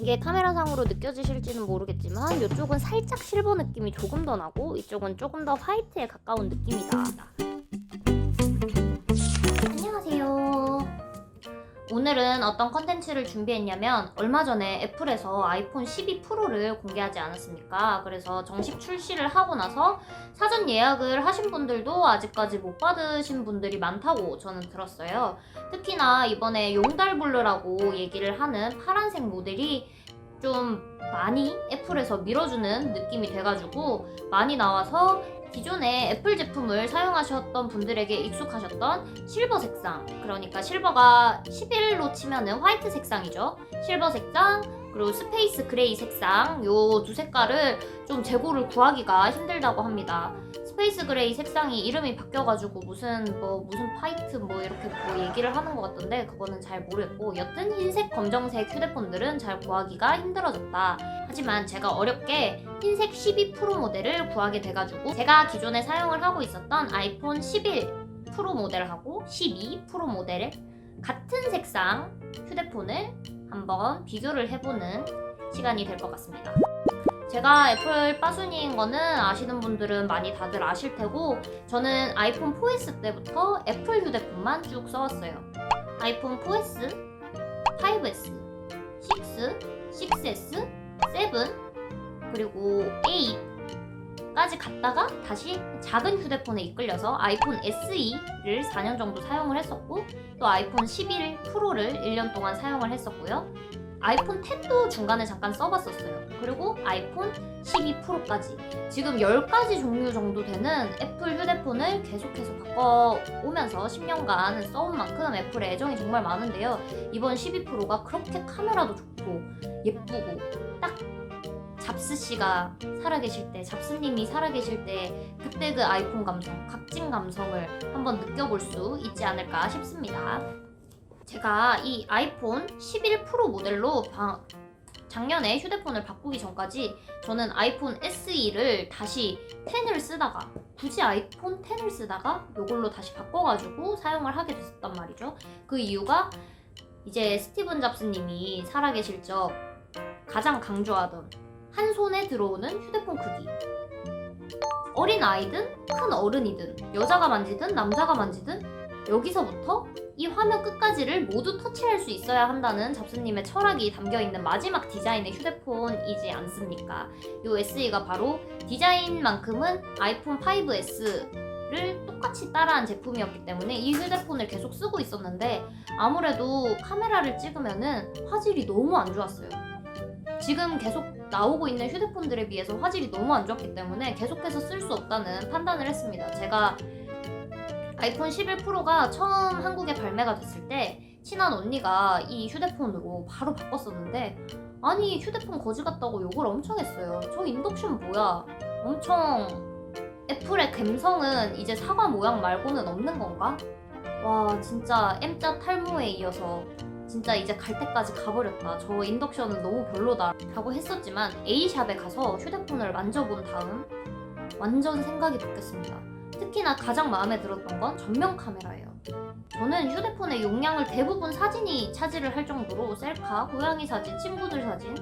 이게 카메라상으로 느껴지실지는 모르겠지만 이쪽은 살짝 실버 느낌이 조금 더 나고 이쪽은 조금 더 화이트에 가까운 느낌이다. 안녕하세요. 오늘은 어떤 컨텐츠를 준비했냐면 얼마 전에 애플에서 아이폰 12 프로를 공개하지 않았습니까? 그래서 정식 출시를 하고 나서 사전 예약을 하신 분들도 아직까지 못 받으신 분들이 많다고 저는 들었어요. 특히나 이번에 용달블루라고 얘기를 하는 파란색 모델이 좀 많이 애플에서 밀어주는 느낌이 돼가지고 많이 나와서 기존에 애플 제품을 사용하셨던 분들에게 익숙하셨던 실버 색상, 그러니까 실버가 11로 치면은 화이트 색상이죠. 실버 색상 그리고 스페이스 그레이 색상, 요 두 색깔을 좀 재고를 구하기가 힘들다고 합니다. 스페이스 그레이 색상이 이름이 바뀌어가지고 무슨 화이트 이렇게 얘기를 하는 것 같던데 그거는 잘 모르겠고, 여튼 흰색, 검정색 휴대폰들은 잘 구하기가 힘들어졌다. 하지만 제가 어렵게 흰색 12 프로 모델을 구하게 돼가지고 제가 기존에 사용을 하고 있었던 아이폰 11 프로 모델하고 12 프로 모델을 같은 색상 휴대폰을 한번 비교를 해보는 시간이 될 것 같습니다. 제가 애플 빠순이인 거는 아시는 분들은 많이 다들 아실 테고, 저는 아이폰 4S 때부터 애플 휴대폰만 쭉 써왔어요. 아이폰 4S, 5S, 6, 6S, 7, 그리고 8까지 갔다가 다시 작은 휴대폰에 이끌려서 아이폰 SE를 4년 정도 사용을 했었고, 또 아이폰 11 프로를 1년 동안 사용을 했었고요. 아이폰 10도 중간에 잠깐 써봤었어요. 그리고 아이폰 12 프로까지 지금 10가지 종류 정도 되는 애플 휴대폰을 계속해서 바꿔오면서 10년간 써온 만큼 애플에 애정이 정말 많은데요. 이번 12 프로가 그렇게 카메라도 좋고 예쁘고 딱 잡스씨가 살아계실 때, 잡스님이 살아계실 때 그때 그 아이폰 감성, 각진 감성을 한번 느껴볼 수 있지 않을까 싶습니다. 제가 이 아이폰 11 프로 모델로 작년에 휴대폰을 바꾸기 전까지 저는 아이폰 SE를 다시 10을 쓰다가, 굳이 아이폰 10을 쓰다가 이걸로 다시 바꿔가지고 사용을 하게 됐었단 말이죠. 그 이유가 이제 스티븐 잡스님이 살아계실 적 가장 강조하던 한 손에 들어오는 휴대폰 크기, 어린 아이든 큰 어른이든 여자가 만지든 남자가 만지든 여기서부터 이 화면 끝까지를 모두 터치할 수 있어야 한다는 잡스님의 철학이 담겨있는 마지막 디자인의 휴대폰이지 않습니까? 이 SE가 바로 디자인만큼은 아이폰 5S를 똑같이 따라한 제품이었기 때문에 이 휴대폰을 계속 쓰고 있었는데, 아무래도 카메라를 찍으면은 화질이 너무 안 좋았어요. 지금 계속 나오고 있는 휴대폰들에 비해서 화질이 너무 안 좋았기 때문에 계속해서 쓸 수 없다는 판단을 했습니다. 제가 아이폰 11 프로가 처음 한국에 발매가 됐을 때 친한 언니가 이 휴대폰으로 바로 바꿨었는데, 아니 휴대폰 거지 같다고 욕을 엄청 했어요. 저 인덕션 뭐야? 엄청 애플의 감성은 이제 사과 모양 말고는 없는 건가? 와 진짜 M자 탈모에 이어서 진짜 이제 갈 때까지 가버렸다. 저 인덕션은 너무 별로다 라고 했었지만 A샵에 가서 휴대폰을 만져본 다음 완전 생각이 바뀌었습니다. 특히나 가장 마음에 들었던 건 전면 카메라예요. 저는 휴대폰의 용량을 대부분 사진이 차지를 할 정도로 셀카, 고양이 사진, 친구들 사진,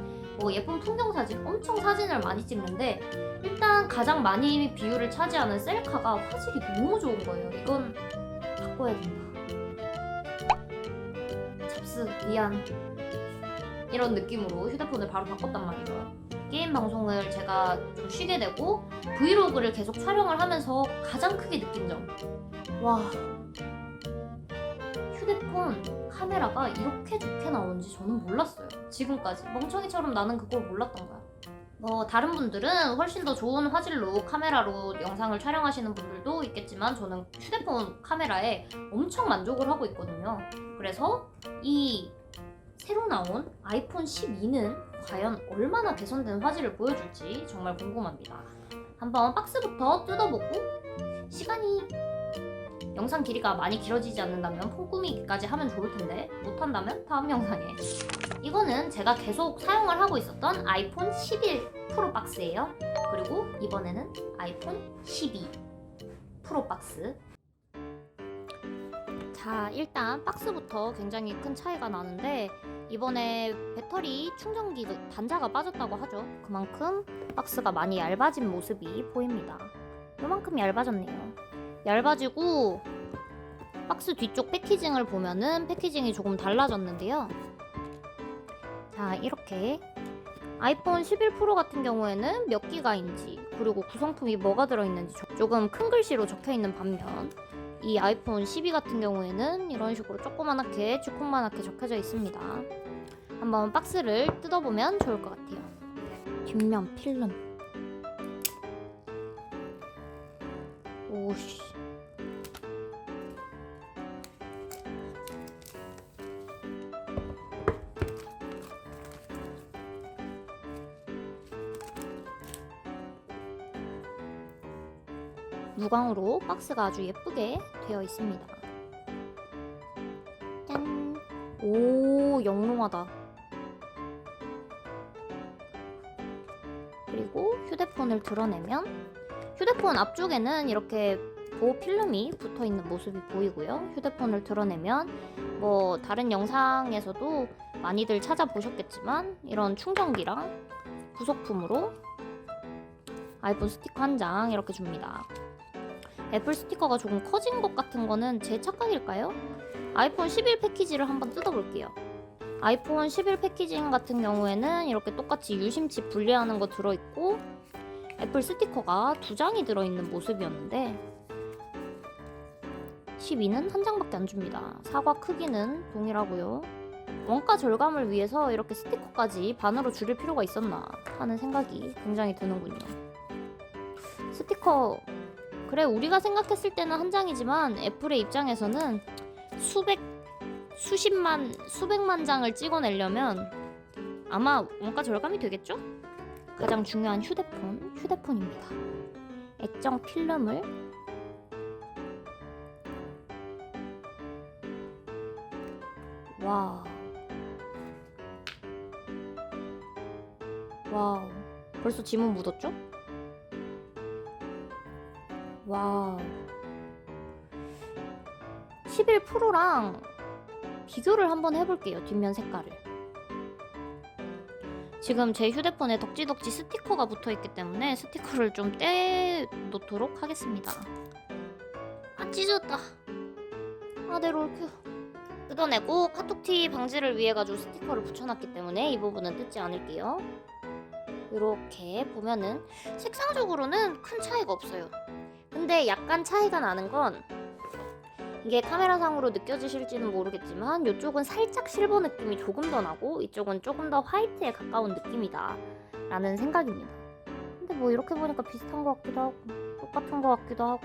예쁜 풍경 사진, 엄청 사진을 많이 찍는데 일단 가장 많이 비율을 차지하는 셀카가 화질이 너무 좋은 거예요. 이건 바꿔야 된다. 잡스 미안, 이런 느낌으로 휴대폰을 바로 바꿨단 말이죠. 게임 방송을 제가 좀 쉬게 되고 브이로그를 계속 촬영을 하면서 가장 크게 느낀 점, 와 휴대폰 카메라가 이렇게 좋게 나오는지 저는 몰랐어요. 지금까지 멍청이처럼 나는 그걸 몰랐던 거야. 다른 분들은 훨씬 더 좋은 화질로 카메라로 영상을 촬영하시는 분들도 있겠지만 저는 휴대폰 카메라에 엄청 만족을 하고 있거든요. 그래서 이 새로 나온 아이폰 12는 과연 얼마나 개선된 화질을 보여줄지 정말 궁금합니다. 한번 박스부터 뜯어보고, 시간이 영상 길이가 많이 길어지지 않는다면 폰 꾸미기까지 하면 좋을 텐데 못한다면 다음 영상에. 이거는 제가 계속 사용을 하고 있었던 아이폰 11 프로 박스예요. 그리고 이번에는 아이폰 12 프로 박스. 자, 일단 박스부터 굉장히 큰 차이가 나는데 이번에 배터리 충전기 단자가 빠졌다고 하죠. 그만큼 박스가 많이 얇아진 모습이 보입니다. 요만큼 얇아졌네요. 얇아지고 박스 뒤쪽 패키징을 보면은 패키징이 조금 달라졌는데요. 자, 이렇게 아이폰 11 프로 같은 경우에는 몇 기가인지 그리고 구성품이 뭐가 들어있는지 조금 큰 글씨로 적혀있는 반면 이 아이폰 12 같은 경우에는 이런 식으로 조그만하게 주콩만하게 적혀져 있습니다. 한번 박스를 뜯어보면 좋을 것 같아요. 뒷면 필름. 오씨. 무광으로 박스가 아주 예쁘게 되어 있습니다. 짠! 오, 영롱하다. 그리고 휴대폰을 드러내면 휴대폰 앞쪽에는 이렇게 보호 필름이 붙어 있는 모습이 보이고요. 휴대폰을 드러내면 뭐 다른 영상에서도 많이들 찾아보셨겠지만 이런 충전기랑 부속품으로 아이폰 스티커 한 장 이렇게 줍니다. 애플 스티커가 조금 커진 것 같은 거는 제 착각일까요? 아이폰 11 패키지를 한번 뜯어볼게요. 아이폰 11 패키징 같은 경우에는 이렇게 똑같이 유심칩 분리하는 거 들어있고 애플 스티커가 2장이 들어있는 모습이었는데 12는 한 장밖에 안 줍니다. 사과 크기는 동일하고요. 원가 절감을 위해서 이렇게 스티커까지 반으로 줄일 필요가 있었나 하는 생각이 굉장히 드는군요. 스티커 그래 우리가 생각했을 때는 한 장이지만 애플의 입장에서는 수백만 장을 찍어내려면 아마 원가 절감이 되겠죠? 가장 중요한 휴대폰입니다. 액정 필름을 와우 벌써 지문 묻었죠? 와우 11 프로랑 비교를 한번 해볼게요. 뒷면 색깔을 지금 제 휴대폰에 덕지덕지 스티커가 붙어있기 때문에 스티커를 좀 떼놓도록 하겠습니다. 아 찢었다. 아 내 롤큐 뜯어내고 카톡티 방지를 위해 가지고 스티커를 붙여놨기 때문에 이 부분은 뜯지 않을게요. 이렇게 보면은 색상적으로는 큰 차이가 없어요. 근데 약간 차이가 나는 건 이게 카메라상으로 느껴지실지는 모르겠지만 이쪽은 살짝 실버 느낌이 조금 더 나고 이쪽은 조금 더 화이트에 가까운 느낌이다 라는 생각입니다. 근데 뭐 이렇게 보니까 비슷한 것 같기도 하고 똑같은 것 같기도 하고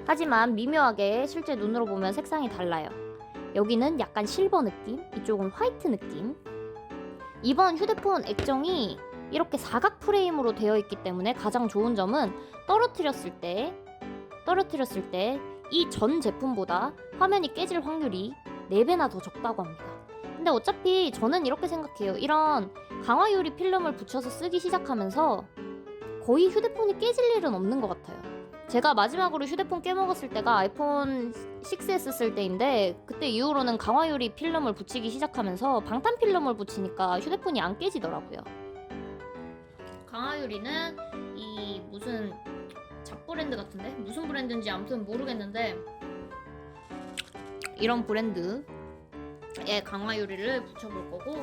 하지만 미묘하게 실제 눈으로 보면 색상이 달라요. 여기는 약간 실버 느낌, 이쪽은 화이트 느낌. 이번 휴대폰 액정이 이렇게 사각 프레임으로 되어 있기 때문에 가장 좋은 점은 떨어뜨렸을 때 이 전 제품보다 화면이 깨질 확률이 4배나 더 적다고 합니다. 근데 어차피 저는 이렇게 생각해요. 이런 강화 유리 필름을 붙여서 쓰기 시작하면서 거의 휴대폰이 깨질 일은 없는 것 같아요. 제가 마지막으로 휴대폰 깨먹었을 때가 아이폰 6s 쓸 때인데 그때 이후로는 강화 유리 필름을 붙이기 시작하면서 방탄 필름을 붙이니까 휴대폰이 안 깨지더라고요. 강화 유리는 이 무슨 잡브랜드 같은데? 무슨 브랜드인지 아무튼 모르겠는데 이런 브랜드의 강화 유리를 붙여볼 거고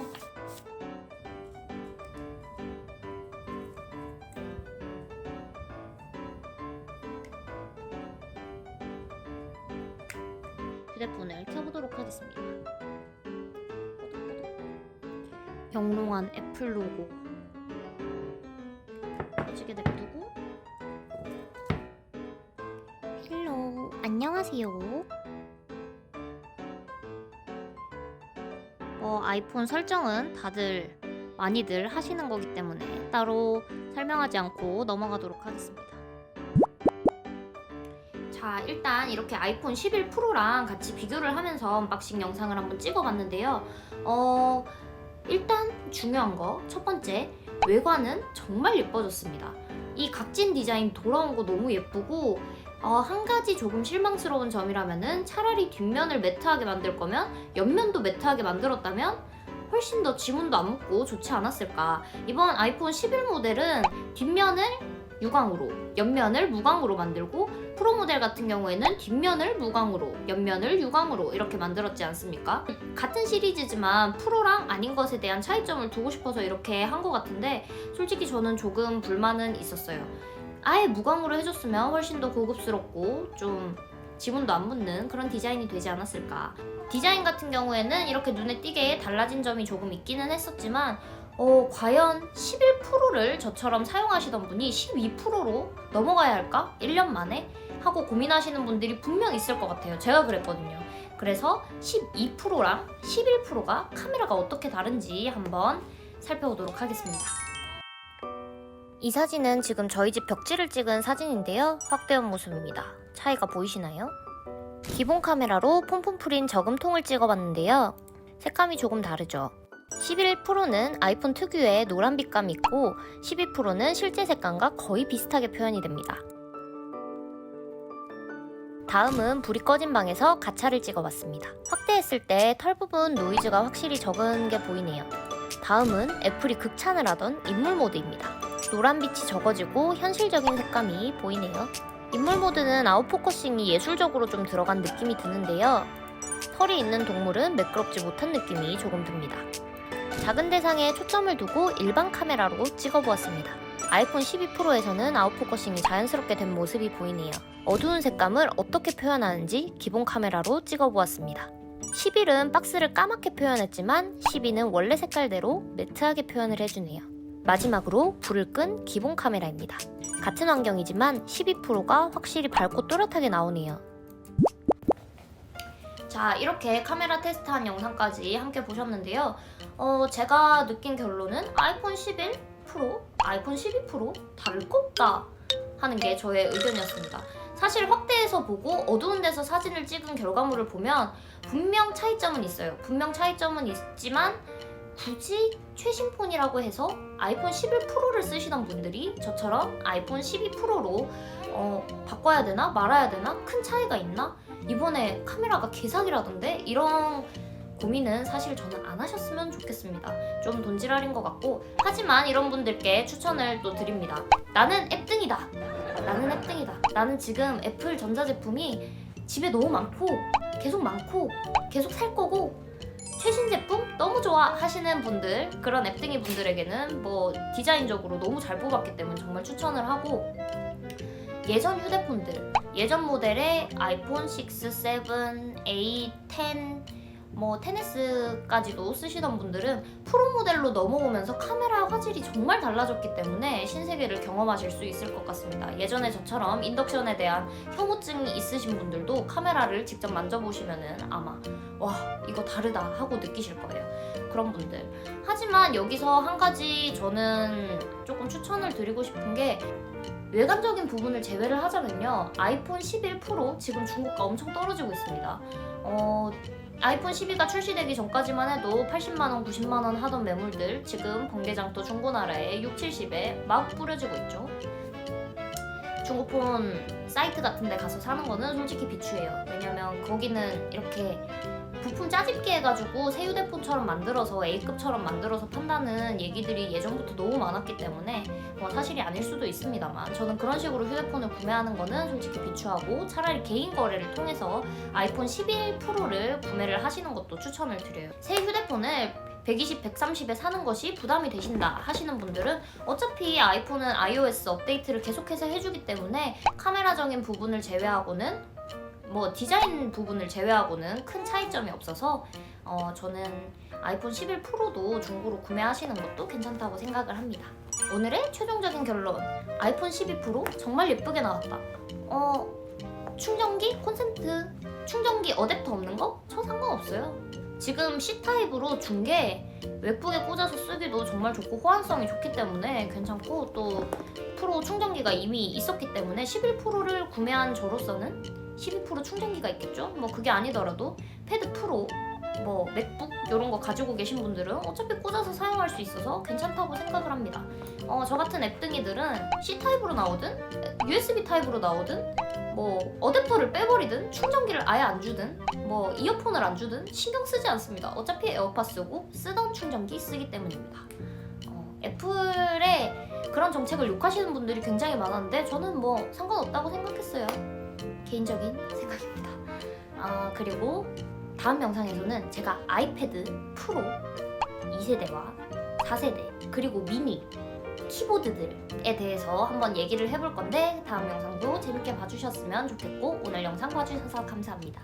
휴대폰을 켜보도록 하겠습니다. 영롱한 애플 로고 켜지게 냅두고 헬로 안녕하세요. 아이폰 설정은 다들 많이들 하시는 거기 때문에 따로 설명하지 않고 넘어가도록 하겠습니다. 자, 일단 이렇게 아이폰 11 프로랑 같이 비교를 하면서 언박싱 영상을 한번 찍어봤는데요. 일단 중요한 거 첫 번째, 외관은 정말 예뻐졌습니다. 이 각진 디자인 돌아온 거 너무 예쁘고 한 가지 조금 실망스러운 점이라면은 차라리 뒷면을 매트하게 만들 거면 옆면도 매트하게 만들었다면 훨씬 더 지문도 안 묻고 좋지 않았을까. 이번 아이폰 11 모델은 뒷면을 유광으로, 옆면을 무광으로 만들고 프로 모델 같은 경우에는 뒷면을 무광으로, 옆면을 유광으로 이렇게 만들었지 않습니까? 같은 시리즈지만 프로랑 아닌 것에 대한 차이점을 두고 싶어서 이렇게 한 것 같은데 솔직히 저는 조금 불만은 있었어요. 아예 무광으로 해줬으면 훨씬 더 고급스럽고 좀 지문도 안 묻는 그런 디자인이 되지 않았을까. 디자인 같은 경우에는 이렇게 눈에 띄게 달라진 점이 조금 있기는 했었지만 과연 11%를 저처럼 사용하시던 분이 12%로 넘어가야 할까? 1년 만에? 하고 고민하시는 분들이 분명 있을 것 같아요. 제가 그랬거든요. 그래서 12%랑 11%가 카메라가 어떻게 다른지 한번 살펴보도록 하겠습니다. 이 사진은 지금 저희 집 벽지를 찍은 사진인데요. 확대한 모습입니다. 차이가 보이시나요? 기본 카메라로 폼폼 프린 저금통을 찍어봤는데요. 색감이 조금 다르죠. 11%는 아이폰 특유의 노란 빛감이 있고 12%는 실제 색감과 거의 비슷하게 표현이 됩니다. 다음은 불이 꺼진 방에서 가차를 찍어봤습니다. 확대했을 때 털 부분 노이즈가 확실히 적은 게 보이네요. 다음은 애플이 극찬을 하던 인물 모드입니다. 노란 빛이 적어지고 현실적인 색감이 보이네요. 인물 모드는 아웃포커싱이 예술적으로 좀 들어간 느낌이 드는데요. 털이 있는 동물은 매끄럽지 못한 느낌이 조금 듭니다. 작은 대상에 초점을 두고 일반 카메라로 찍어보았습니다. 아이폰 12 프로에서는 아웃포커싱이 자연스럽게 된 모습이 보이네요. 어두운 색감을 어떻게 표현하는지 기본 카메라로 찍어보았습니다. 11은 박스를 까맣게 표현했지만 12는 원래 색깔대로 매트하게 표현을 해주네요. 마지막으로 불을 끈 기본 카메라입니다. 같은 환경이지만 12%가 확실히 밝고 또렷하게 나오네요. 자, 이렇게 카메라 테스트한 영상까지 함께 보셨는데요. 제가 느낀 결론은 아이폰 11 프로, 아이폰 12 프로 다를 거 없다 하는 게 저의 의견이었습니다. 사실 확대해서 보고 어두운 데서 사진을 찍은 결과물을 보면 분명 차이점은 있어요. 분명 차이점은 있지만 굳이 최신 폰이라고 해서 아이폰 11 프로를 쓰시던 분들이 저처럼 아이폰 12 프로로 바꿔야 되나 말아야 되나 큰 차이가 있나 이번에 카메라가 개사기라던데 이런 고민은 사실 저는 안 하셨으면 좋겠습니다. 좀 돈지랄인 것 같고 하지만 이런 분들께 추천을 또 드립니다. 나는 앱등이다. 나는 앱등이다. 나는 지금 애플 전자제품이 집에 너무 많고 계속 살 거고 최신 제품 너무 좋아 하시는 분들 그런 앱등이 분들에게는 뭐 디자인적으로 너무 잘 뽑았기 때문에 정말 추천을 하고 예전 휴대폰들 예전 모델의 아이폰 6, 7, 8, 10 뭐 10S까지도 쓰시던 분들은 프로 모델로 넘어오면서 카메라 화질이 정말 달라졌기 때문에 신세계를 경험하실 수 있을 것 같습니다. 예전에 저처럼 인덕션에 대한 혐오증이 있으신 분들도 카메라를 직접 만져보시면은 아마 와 이거 다르다 하고 느끼실 거예요. 그런 분들. 하지만 여기서 한 가지 저는 조금 추천을 드리고 싶은 게 외관적인 부분을 제외를 하자면요. 아이폰 11 프로 지금 중고가 엄청 떨어지고 있습니다. 아이폰 12가 출시되기 전까지만 해도 80만원, 90만원 하던 매물들 지금 번개장터 중고나라에 6, 70에 막 뿌려지고 있죠. 중고폰 사이트 같은 데 가서 사는 거는 솔직히 비추해요. 왜냐면 거기는 이렇게 부품 짜집기 해가지고 새 휴대폰처럼 만들어서 A급처럼 만들어서 판다는 얘기들이 예전부터 너무 많았기 때문에 뭐 사실이 아닐 수도 있습니다만 저는 그런 식으로 휴대폰을 구매하는 거는 솔직히 비추하고 차라리 개인 거래를 통해서 아이폰 11 프로를 구매를 하시는 것도 추천을 드려요. 새 휴대폰을 120, 130에 사는 것이 부담이 되신다 하시는 분들은 어차피 아이폰은 iOS 업데이트를 계속해서 해주기 때문에 카메라적인 부분을 제외하고는 뭐 디자인 부분을 제외하고는 큰 차이점이 없어서 저는 아이폰 11 프로도 중고로 구매하시는 것도 괜찮다고 생각을 합니다. 오늘의 최종적인 결론 아이폰 12 프로 정말 예쁘게 나왔다. 충전기 콘센트 충전기 어댑터 없는 거? 저 상관없어요. 지금 C타입으로 준 게 웹북에 꽂아서 쓰기도 정말 좋고 호환성이 좋기 때문에 괜찮고 또 프로 충전기가 이미 있었기 때문에 11 프로를 구매한 저로서는 12% 충전기가 있겠죠? 뭐 그게 아니더라도 패드 프로, 뭐 맥북 이런 거 가지고 계신 분들은 어차피 꽂아서 사용할 수 있어서 괜찮다고 생각을 합니다. 저 같은 앱등이들은 C 타입으로 나오든 USB 타입으로 나오든 뭐 어댑터를 빼버리든 충전기를 아예 안 주든 뭐 이어폰을 안 주든 신경 쓰지 않습니다. 어차피 에어팟 쓰고 쓰던 충전기 쓰기 때문입니다. 애플의 그런 정책을 욕하시는 분들이 굉장히 많았는데 저는 뭐 상관없다고 생각했어요. 개인적인 생각입니다. 그리고 다음 영상에서는 제가 아이패드 프로 2세대와 4세대 그리고 미니 키보드들에 대해서 한번 얘기를 해볼 건데 다음 영상도 재밌게 봐주셨으면 좋겠고 오늘 영상 봐주셔서 감사합니다.